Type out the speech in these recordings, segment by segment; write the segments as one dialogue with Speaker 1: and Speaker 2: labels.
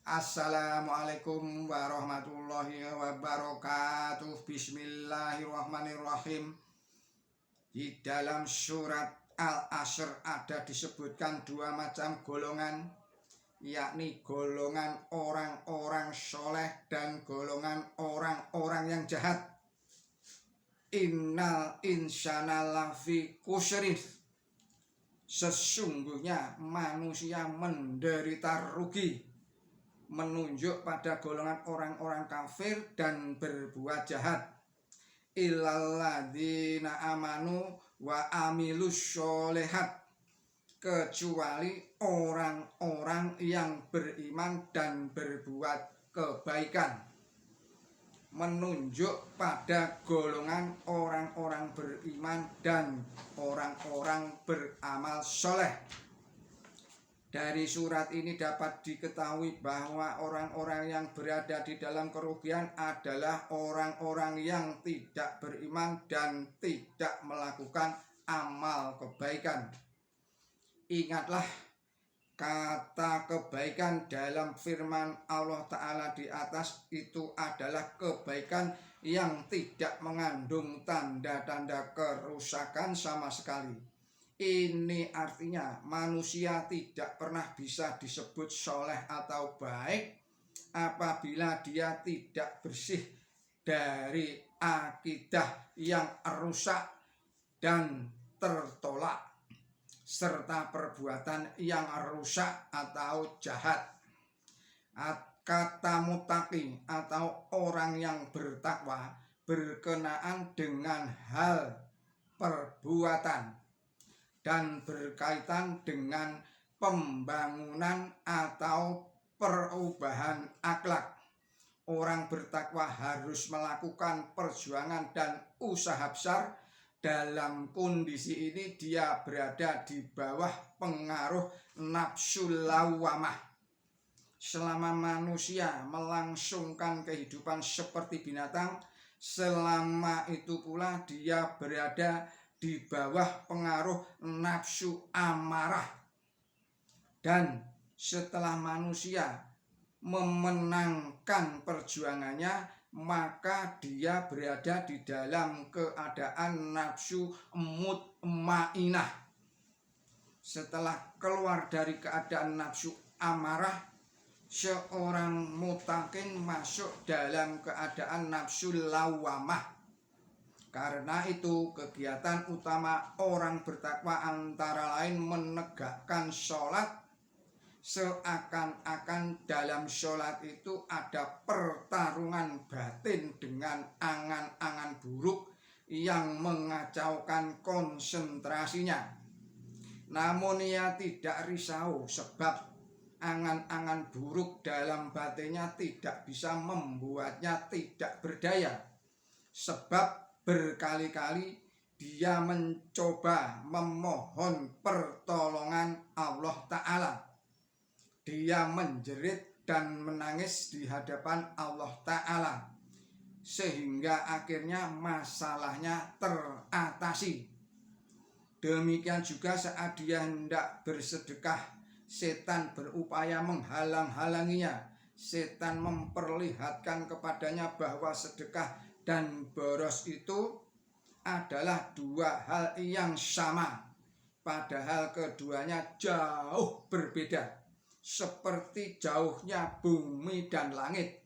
Speaker 1: Assalamualaikum warahmatullahi wabarakatuh. Bismillahirrahmanirrahim. Di dalam surat Al-Asr ada disebutkan dua macam golongan, yakni golongan orang-orang soleh dan golongan orang-orang yang jahat. Innal insana lafi khusrin. Sesungguhnya manusia menderita rugi, menunjuk pada golongan orang-orang kafir dan berbuat jahat. Illalladzina amanu wa amilus sholehat, kecuali orang-orang yang beriman dan berbuat kebaikan. Menunjuk pada golongan orang-orang beriman dan orang-orang beramal soleh. Dari surat ini dapat diketahui bahwa orang-orang yang berada di dalam kerugian adalah orang-orang yang tidak beriman dan tidak melakukan amal kebaikan. Ingatlah kata kebaikan dalam firman Allah Ta'ala di atas itu adalah kebaikan yang tidak mengandung tanda-tanda kerusakan sama sekali. Ini artinya manusia tidak pernah bisa disebut soleh atau baik apabila dia tidak bersih dari akidah yang rusak dan tertolak, serta perbuatan yang rusak atau jahat. Kata mutaqi atau orang yang bertakwa berkenaan dengan hal perbuatan dan berkaitan dengan pembangunan atau perubahan akhlak. Orang bertakwa harus melakukan perjuangan dan usaha besar. Dalam kondisi ini dia berada di bawah pengaruh nafsu lawamah. Selama manusia melangsungkan kehidupan seperti binatang, selama itu pula dia berada di bawah pengaruh nafsu amarah. Dan setelah manusia memenangkan perjuangannya, maka dia berada di dalam keadaan nafsu mutmainah. Setelah keluar dari keadaan nafsu amarah, seorang mutakin masuk dalam keadaan nafsu lawamah. Karena itu kegiatan utama orang bertakwa antara lain menegakkan sholat, seakan-akan dalam sholat itu ada pertarungan batin dengan angan-angan buruk yang mengacaukan konsentrasinya. Namun ia tidak risau sebab angan-angan buruk dalam batinnya tidak bisa membuatnya tidak berdaya. Sebab berkali-kali dia mencoba memohon pertolongan Allah Ta'ala. Dia menjerit dan menangis di hadapan Allah Ta'ala, sehingga akhirnya masalahnya teratasi. Demikian juga saat dia hendak bersedekah, setan berupaya menghalang-halanginya. Setan memperlihatkan kepadanya bahwa sedekah dan boros itu adalah dua hal yang sama, padahal keduanya jauh berbeda, seperti jauhnya bumi dan langit.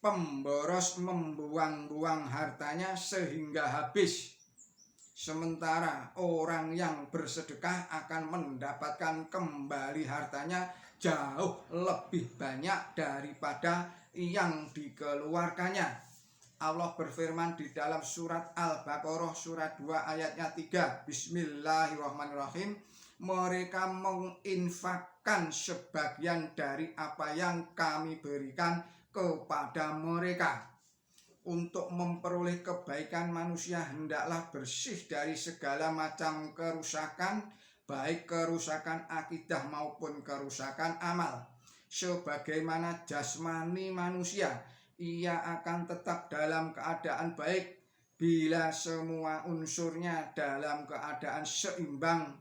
Speaker 1: Pemboros membuang-buang hartanya sehingga habis, sementara orang yang bersedekah akan mendapatkan kembali hartanya jauh lebih banyak daripada yang dikeluarkannya. Allah berfirman di dalam surat Al-Baqarah surat 2 ayatnya 3. Bismillahirrahmanirrahim. Mereka menginfakkan sebagian dari apa yang kami berikan kepada mereka. Untuk memperoleh kebaikan, manusia hendaklah bersih dari segala macam kerusakan, baik kerusakan akidah maupun kerusakan amal. Sebagaimana jasmani manusia, ia akan tetap dalam keadaan baik bila semua unsurnya dalam keadaan seimbang,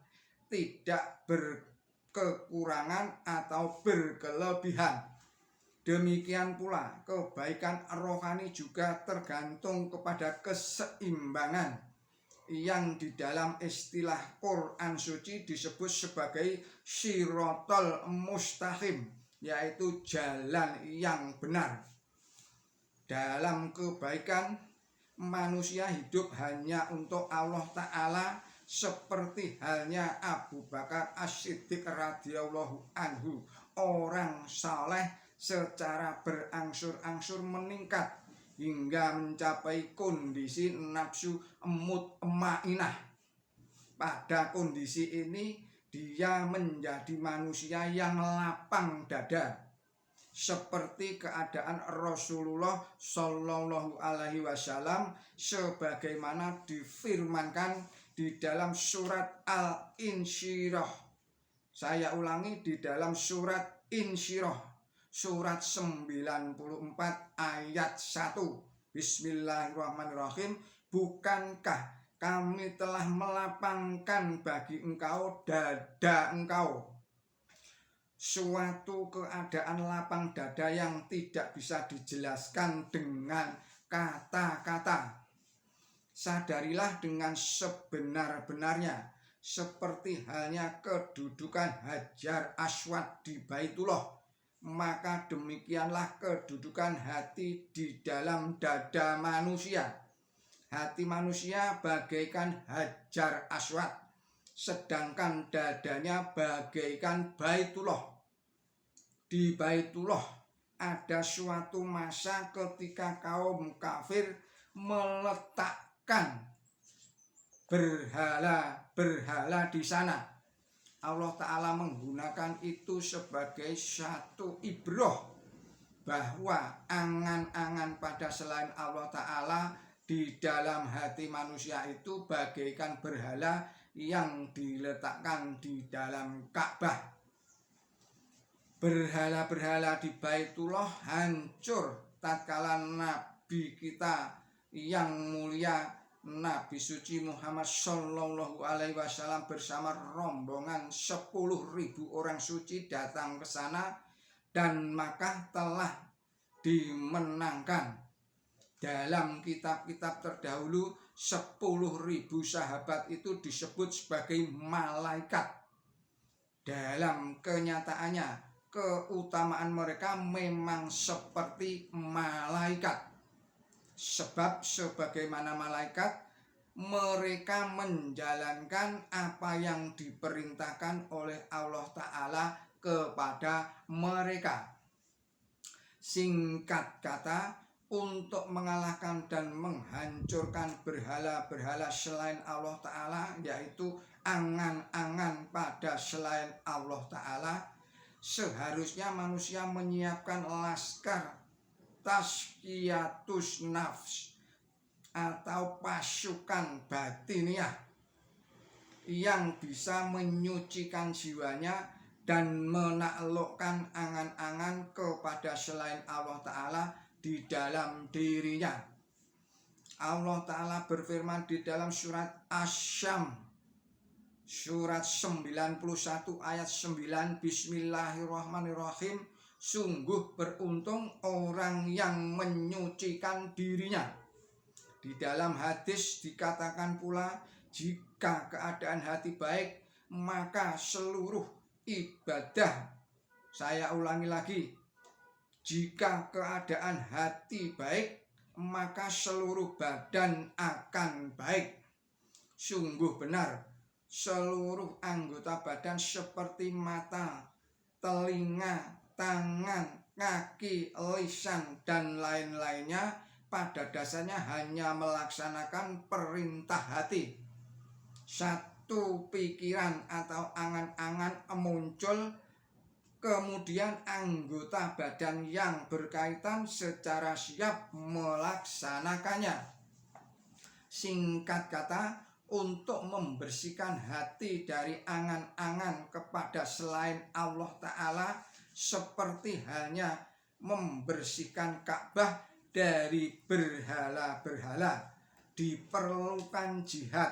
Speaker 1: tidak berkekurangan atau berkelebihan. Demikian pula kebaikan rohani juga tergantung kepada keseimbangan yang di dalam istilah Quran suci disebut sebagai Shirotol Mustaqim, yaitu jalan yang benar. Dalam kebaikan, manusia hidup hanya untuk Allah Ta'ala, seperti halnya Abu Bakar As-Siddiq radhiyallahu anhu, orang saleh secara berangsur-angsur meningkat hingga mencapai kondisi nafsu mutmainah. Pada kondisi ini dia menjadi manusia yang lapang dada, seperti keadaan Rasulullah Shallallahu Alaihi Wasallam sebagaimana difirmankan di dalam surat Al-Insyirah. Saya ulangi, di dalam surat Insyirah, surat 94 ayat 1. Bismillahirrahmanirrahim. Bukankah kami telah melapangkan bagi engkau dada engkau? Suatu keadaan lapang dada yang tidak bisa dijelaskan dengan kata-kata. Sadarilah dengan sebenar-benarnya, seperti halnya kedudukan Hajar Aswad di Baitullah, maka demikianlah kedudukan hati di dalam dada manusia. Hati manusia bagaikan Hajar Aswad, sedangkan dadanya bagaikan Baitullah. Di Baitullah ada suatu masa ketika kaum kafir meletakkan berhala di sana. Allah Ta'ala menggunakan itu sebagai satu ibrah bahwa angan-angan pada selain Allah Ta'ala di dalam hati manusia itu bagaikan berhala yang diletakkan di dalam Ka'bah. Berhala-berhala di Baitullah hancur tatkala Nabi kita yang mulia, Nabi suci Muhammad Shallallahu Alaihi Wasallam bersama rombongan 10.000 orang suci datang ke sana, dan maka telah dimenangkan. Dalam kitab-kitab terdahulu 10.000 sahabat itu disebut sebagai malaikat. Dalam kenyataannya keutamaan mereka memang seperti malaikat, sebab sebagaimana malaikat mereka menjalankan apa yang diperintahkan oleh Allah Ta'ala kepada mereka. Singkat kata, untuk mengalahkan dan menghancurkan berhala-berhala selain Allah Ta'ala, yaitu angan-angan pada selain Allah Ta'ala, seharusnya manusia menyiapkan laskar tazkiyatus nafs atau pasukan batiniah yang bisa menyucikan jiwanya dan menaklukkan angan-angan kepada selain Allah Ta'ala di dalam dirinya. Allah Ta'ala berfirman di dalam surat Asy-Syams, surat 91 ayat 9, Bismillahirrahmanirrahim. Sungguh beruntung orang yang menyucikan dirinya. Di dalam hadis dikatakan pula, jika keadaan hati baik, maka seluruh ibadah, saya ulangi lagi, jika keadaan hati baik, maka seluruh badan akan baik. Sungguh benar, seluruh anggota badan seperti mata, telinga, tangan, kaki, lisan, dan lain-lainnya pada dasarnya hanya melaksanakan perintah hati. Satu pikiran atau angan-angan muncul, kemudian anggota badan yang berkaitan secara siap melaksanakannya. Singkat kata, untuk membersihkan hati dari angan-angan kepada selain Allah Ta'ala, seperti halnya membersihkan Ka'bah dari berhala-berhala, diperlukan jihad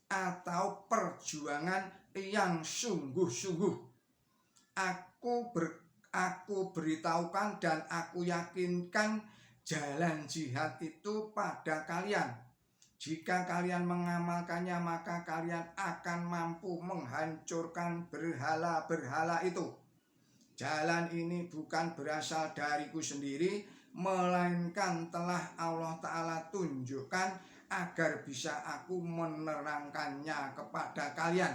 Speaker 1: atau perjuangan yang sungguh-sungguh. aku beritahukan dan aku yakinkan jalan jihad itu pada kalian. Jika kalian mengamalkannya, maka kalian akan mampu menghancurkan berhala-berhala itu. Jalan ini bukan berasal dariku sendiri, melainkan telah Allah Ta'ala tunjukkan agar bisa aku menerangkannya kepada kalian.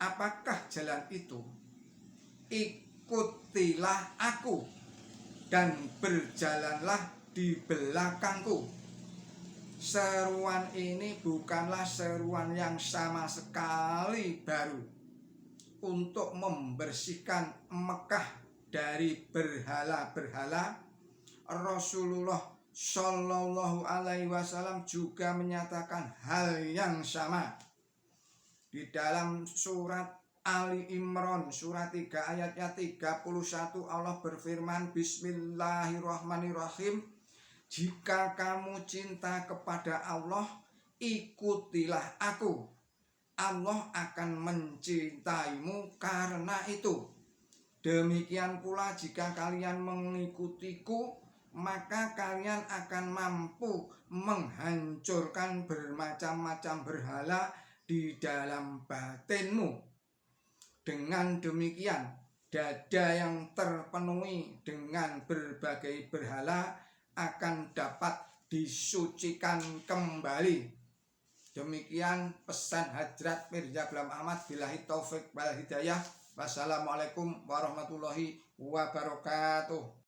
Speaker 1: Apakah jalan itu? Ikutilah aku dan berjalanlah di belakangku. Seruan ini bukanlah seruan yang sama sekali baru untuk membersihkan Mekah dari berhala-berhala. Rasulullah Shallallahu Alaihi Wasallam juga menyatakan hal yang sama. Di dalam surat Ali Imran surat 3 ayatnya 31 Allah berfirman, Bismillahirrahmanirrahim. Jika kamu cinta kepada Allah, ikutilah aku. Allah akan mencintaimu karena itu. Demikian pula jika kalian mengikutiku, maka kalian akan mampu menghancurkan bermacam-macam berhala di dalam batinmu. Dengan demikian, dada yang terpenuhi dengan berbagai berhala akan dapat disucikan kembali. Demikian pesan Hadrat Mirza Ghulam Ahmad. Billahi taufik wal hidayah. Wassalamualaikum warahmatullahi wabarakatuh.